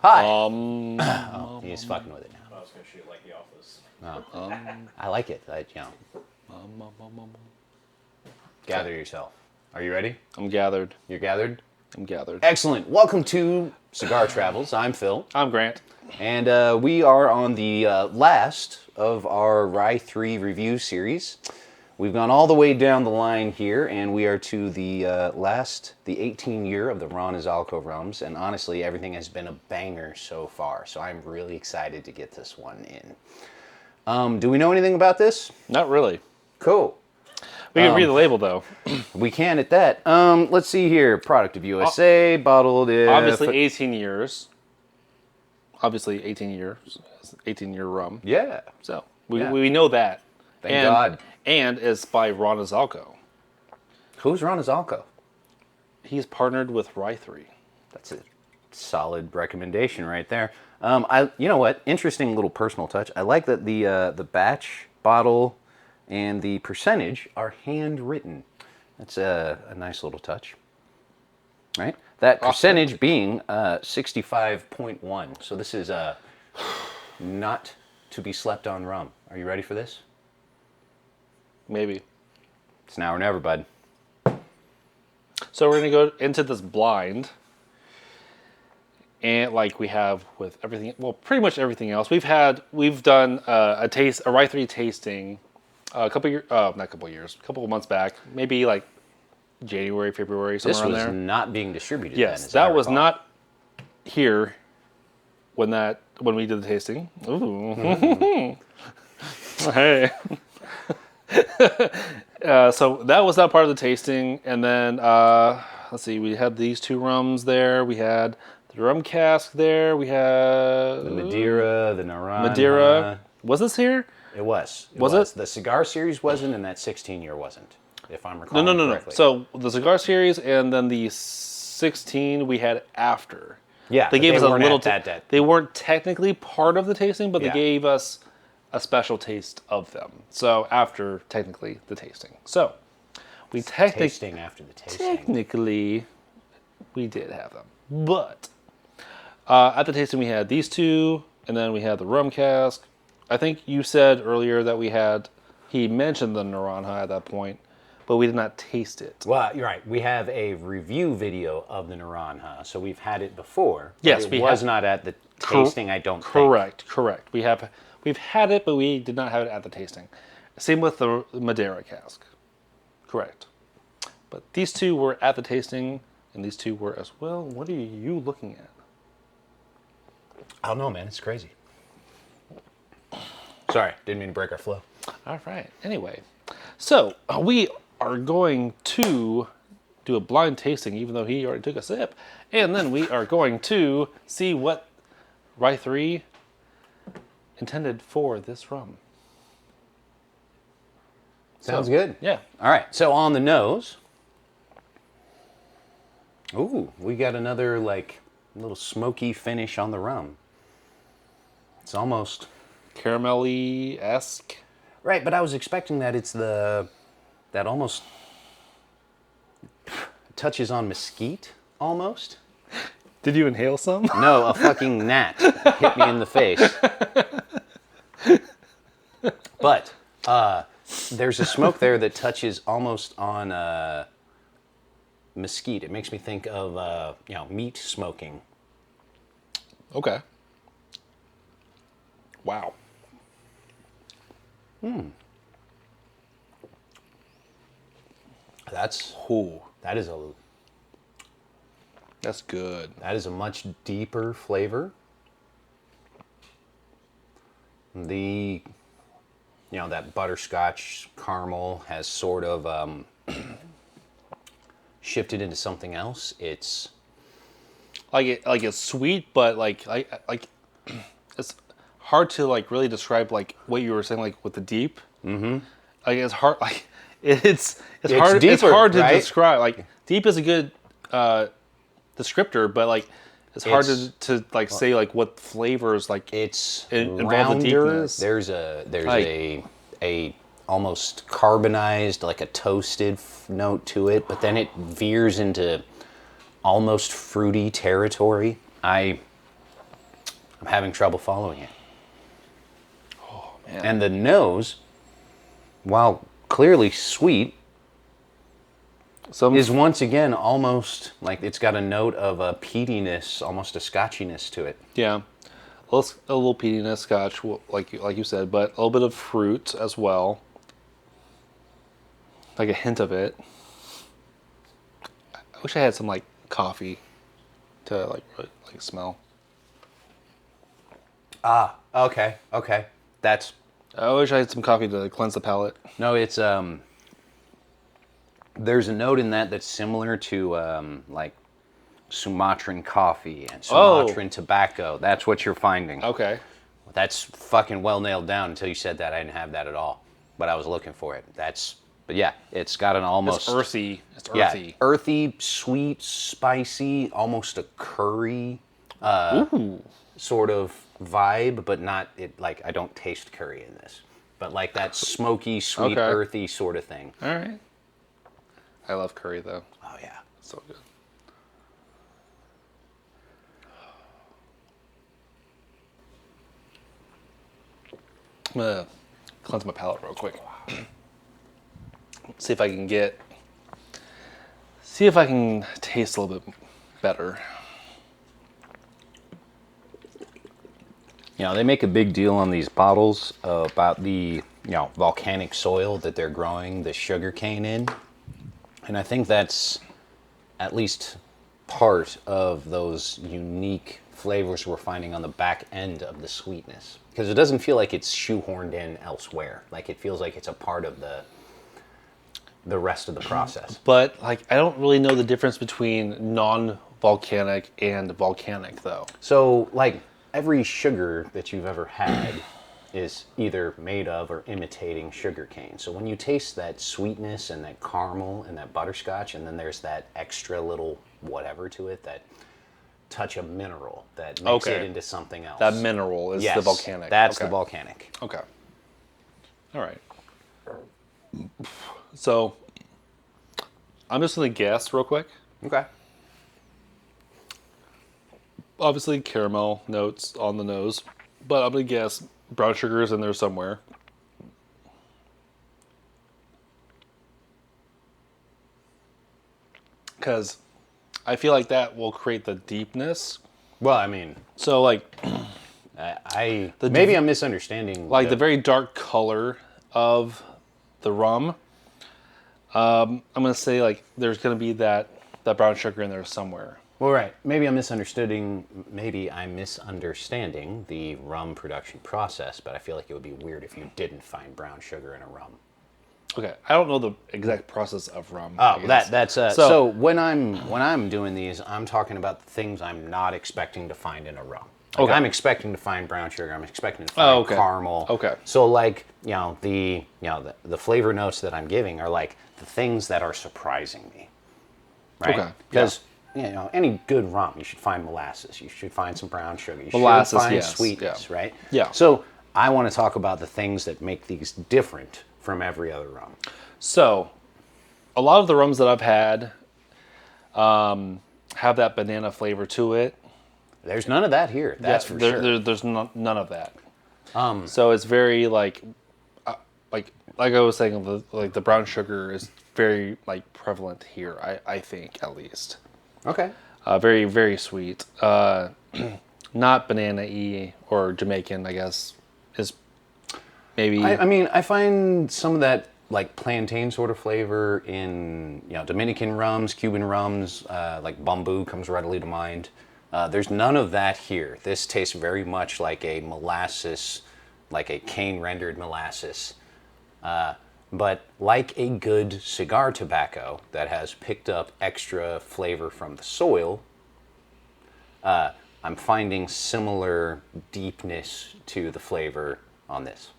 Hi. Oh, he's fucking with it now. I was gonna shoot like The Office. I like it. Gather yourself. Are you ready? I'm gathered. You're gathered? I'm gathered. Excellent. Welcome to Cigar Travels. I'm Phil. I'm Grant. And we are on the last of our RY3 review series. We've gone all the way down the line here, and we are to the the 18 year of the Ron Izalco rums, and honestly, everything has been a banger so far, so I'm really excited to get this one in. Do we know anything about this? Not really. Cool. We can read the label, though. We can at that. Let's see here. Product of USA, bottled in... Obviously 18 years. Obviously 18 years. 18-year rum. Yeah. So, we know that. Thank God. And it's by Ron Izalco. Who's Ron Izalco? He's partnered with RY3. That's a solid recommendation right there. You know what? Interesting little personal touch. I like that the batch, bottle, and the percentage are handwritten. That's a nice little touch. Right? That percentage being 65.1. So this is not to be slept on rum. Are you ready for this? Maybe. It's now or never, bud. So we're going to go into this blind. And like we have with everything, well, pretty much everything else. We've done a RY3 tasting a couple of months back, maybe like January, February, somewhere around there. This was not being distributed yes, then, that was not here when we did the tasting. Ooh. Hey. So that was not part of the tasting, and then let's see, we had these two rums there. We had the rum cask there. We had the Madeira, the Naranja. Madeira. Was this here? It was. Was it? The cigar series wasn't, and that 16 year wasn't, if I'm recalling correctly. No. So the cigar series, and then the 16 we had after. Yeah, they gave us a little. that. They weren't technically part of the tasting, but Yeah. they gave us a special taste of them. So after technically the tasting. So we Tasting after the tasting. technically we did have them, but at the tasting we had these two, and then we had the rum cask. I think you said earlier that he mentioned the Naranja at that point, but we did not taste it. Well, you're right. We have a review video of the Naranja, so we've had it before. Yes, it was not at the tasting, I don't think. Correct. We've had it, but we did not have it at the tasting. Same with the Madeira cask. Correct. But these two were at the tasting, and these two were as well. What are you looking at? I don't know, man. It's crazy. Sorry, didn't mean to break our flow. All right. Anyway, so we are going to do a blind tasting, even though he already took a sip, and then we are going to see what RY3 intended for this rum. Sounds good. Yeah. All right. So on the nose, ooh, we got another like little smoky finish on the rum. It's almost Caramelly-esque. right, but I was expecting that it's that almost touches on mesquite almost. Did you inhale some? No, a fucking gnat hit me in the face. But there's a smoke there that touches almost on mesquite. It makes me think of meat smoking. Okay. Wow. That's good. That is a much deeper flavor. That butterscotch caramel has sort of shifted into something else. It's it's sweet, but like it's hard to like really describe like what you were saying like with the deep. Mm-hmm. Like it's hard. Like it's hard. Deeper, it's hard to right? describe. Like deep is a good descriptor, but like it's hard to like say like what flavors like it's involve rounder. the deepness. There's a almost carbonized, like a toasted note to it, but then it veers into almost fruity territory. I'm having trouble following it. Oh man. And the nose, while clearly sweet, is once again almost like it's got a note of a peatiness, almost a scotchiness to it. Yeah, a little peatiness, scotch, like you said, but a little bit of fruit as well, like a hint of it. I wish I had some like coffee to like really, like smell. Okay, okay. That's I wish I had some coffee to cleanse the palate. no, it's there's a note in that that's similar to like Sumatran coffee and Sumatran tobacco. That's what you're finding. Okay. That's fucking well nailed down. Until you said that, I didn't have that at all, but I was looking for it. But yeah, it's got an almost It's earthy. It's yeah, earthy. earthy, sweet, spicy, almost a curry sort of vibe, but not it. Like I don't taste curry in this, but like that smoky, sweet, Okay. earthy sort of thing. All right. I love curry though. Oh yeah. So good. I'm gonna cleanse my palate real quick. See if I can taste a little bit better. You know, they make a big deal on these bottles about the, volcanic soil that they're growing the sugar cane in. And I think that's at least part of those unique flavors we're finding on the back end of the sweetness. Because it doesn't feel like it's shoehorned in elsewhere. Like it feels like it's a part of the rest of the process. But like I don't really know the difference between non-volcanic and volcanic though. So, like, every sugar that you've ever had is either made of or imitating sugar cane. So when you taste that sweetness and that caramel and that butterscotch, and then there's that extra little whatever to it, that touch of mineral that makes it into something else. That mineral is the volcanic. That's Okay. the volcanic. Okay. All right. So I'm just gonna guess real quick. Okay. Obviously caramel notes on the nose, but I'm gonna guess brown sugar is in there somewhere. Because I feel like that will create the deepness. Well, I mean, So like maybe I'm misunderstanding. the very dark color of the rum. I'm gonna say like there's gonna be that brown sugar in there somewhere. Well, right. Maybe I'm misunderstanding the rum production process, but I feel like it would be weird if you didn't find brown sugar in a rum. Okay, I don't know the exact process of rum. Oh, that's so when I'm doing these, I'm talking about the things I'm not expecting to find in a rum. Like Okay. I'm expecting to find brown sugar. I'm expecting to find caramel. Okay. So like the flavor notes that I'm giving are like the things that are surprising me. Right. Okay, Because any good rum, you should find molasses. You should find some brown sugar. You Molasses, should find yes, sweetness. yeah. Right. Yeah. So I want to talk about the things that make these different from every other rum. So, a lot of the rums that I've had have that banana flavor to it. There's none of that here. That's for sure. There's none of that. So it's very like I was saying, the brown sugar is very like prevalent here. I think at least. Okay. Very very sweet. Not banana-y or Jamaican, I guess, is maybe. I mean, I find some of that like plantain sort of flavor in Dominican rums, Cuban rums, like bamboo comes readily to mind. There's none of that here. This tastes very much like a molasses, like a cane rendered molasses. But like a good cigar tobacco that has picked up extra flavor from the soil, I'm finding similar deepness to the flavor on this.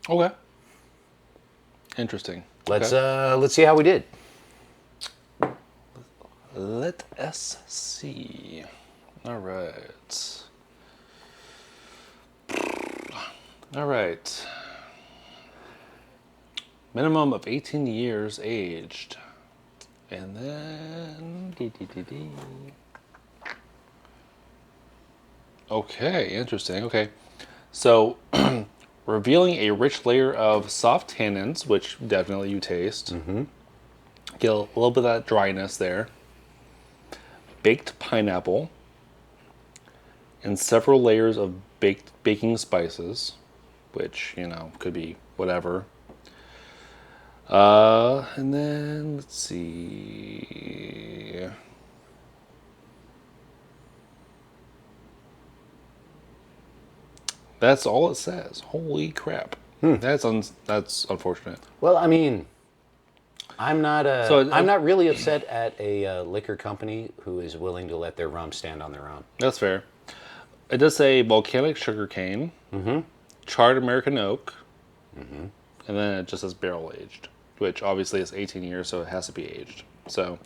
Okay. Interesting. Let's Okay. let's see how we did. Let us see. All right. All right. Minimum of 18 years aged. And then... Okay, interesting. Okay. So, revealing a rich layer of soft tannins, which definitely you taste. Mm-hmm. Get a little bit of that dryness there. Baked pineapple. And several layers of baked baking spices, which, could be whatever. And then, let's see. That's all it says. Holy crap. That's unfortunate. Well, I mean, I'm not So, I'm not really upset at a liquor company who is willing to let their rum stand on their own. That's fair. It does say volcanic sugarcane, charred American oak, and then it just says barrel aged, which obviously is 18 years, so it has to be aged. So,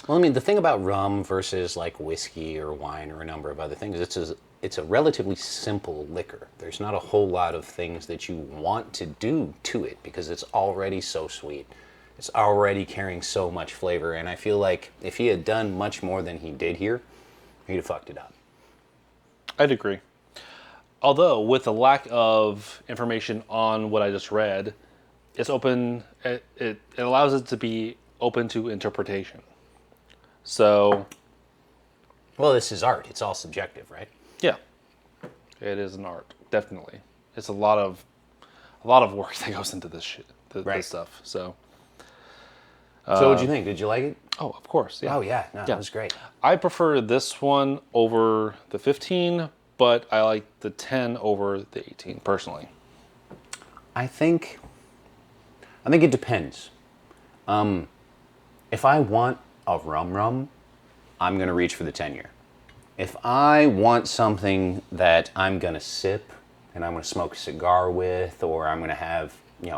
Well, I mean, the thing about rum versus like whiskey or wine or a number of other things, it's a relatively simple liquor. There's not a whole lot of things that you want to do to it because it's already so sweet. It's already carrying so much flavor, and I feel like if he had done much more than he did here, he'd have fucked it up. I'd agree. Although, with the lack of information on what I just read, it's open. It allows it to be open to interpretation. So, Well, this is art. It's all subjective, right? yeah, it is an art, definitely. It's a lot of work that goes into this shit, Right. this stuff. So, So what'd you think? Did you like it? oh, of course, yeah. Oh, yeah. No, Yeah. it was great. I prefer this one over the 15, but I like the 10 over the 18 personally. I think it depends. If I want a rum, I'm going to reach for the 10-year. If I want something that I'm going to sip and I'm going to smoke a cigar with, or I'm going to have,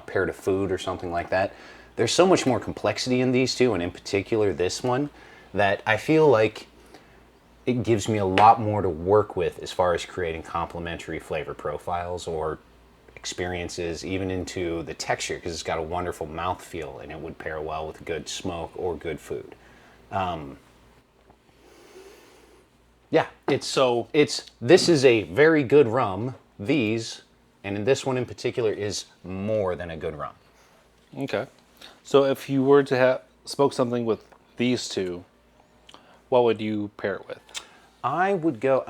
paired to food or something like that, there's so much more complexity in these two, and in particular this one, that I feel like it gives me a lot more to work with as far as creating complementary flavor profiles or experiences, even into the texture, because it's got a wonderful mouthfeel and it would pair well with good smoke or good food. Yeah, this is a very good rum. These, and in this one in particular, is more than a good rum. Okay. So if you were to smoke something with these two, what would you pair it with? I would go,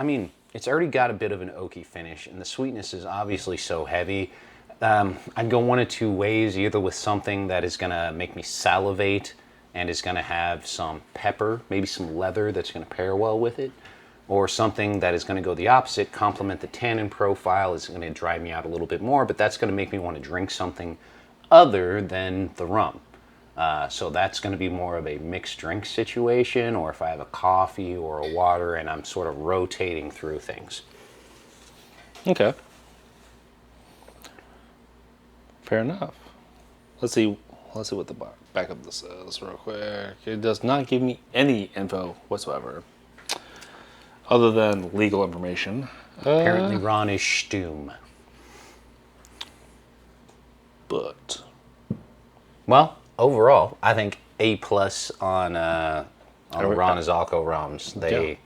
it's already got a bit of an oaky finish, and the sweetness is obviously so heavy. I'd go one of two ways, either with something that is going to make me salivate and is going to have some pepper, maybe some leather that's going to pair well with it, or something that is going to go the opposite, complement the tannin profile, is going to dry me out a little bit more, but that's going to make me want to drink something other than the rum. So that's going to be more of a mixed drink situation, or if I have a coffee or a water and I'm sort of rotating through things. Okay. Fair enough. Let's see what the back of this says real quick. It does not give me any info whatsoever, other than legal information. Apparently Ron is Stum. But Well, overall, I think A+ on Ron Izalco rums. If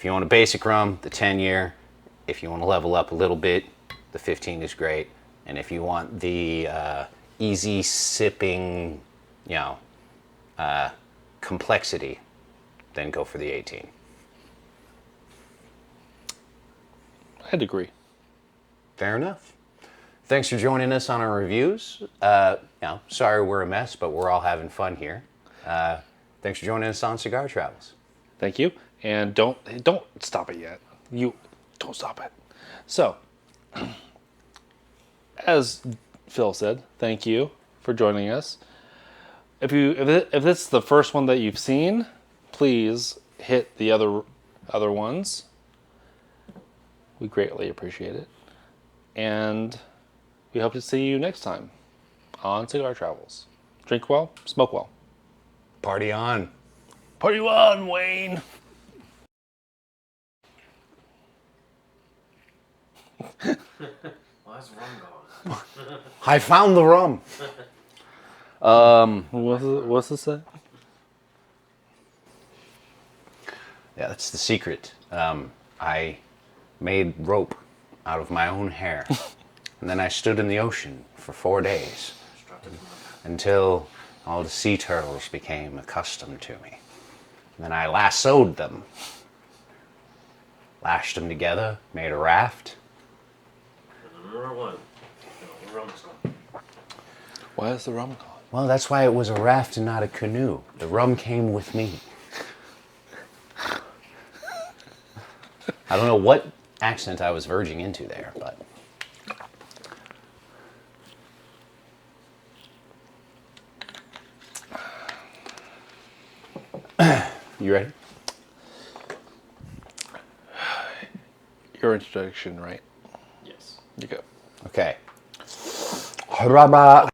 you want a basic rum, the 10-year. If you want to level up a little bit, the 15 is great. And if you want the easy sipping, complexity, then go for the 18. I'd agree. Fair enough. Thanks for joining us on our reviews. Sorry we're a mess, but we're all having fun here. Thanks for joining us on Cigar Travels. Thank you. And don't stop it yet. You don't stop it. So, as Phil said, thank you for joining us. If this is the first one that you've seen, please hit the other ones. We greatly appreciate it. And we hope to see you next time on Cigar Travels. Drink well, smoke well. Party on. Party on, Wayne! Well, that's rum going. I found the rum. What's this say? Yeah, that's the secret. I made rope out of my own hair. And then I stood in the ocean for 4 days until all the sea turtles became accustomed to me. And then I lassoed them, lashed them together, made a raft. Number one. No, rum song. Why is the rum gone? Well, that's why it was a raft and not a canoe. The rum came with me. I don't know what accent I was verging into there, but... You ready? Your introduction, right? Yes. You go. Okay. Rubber.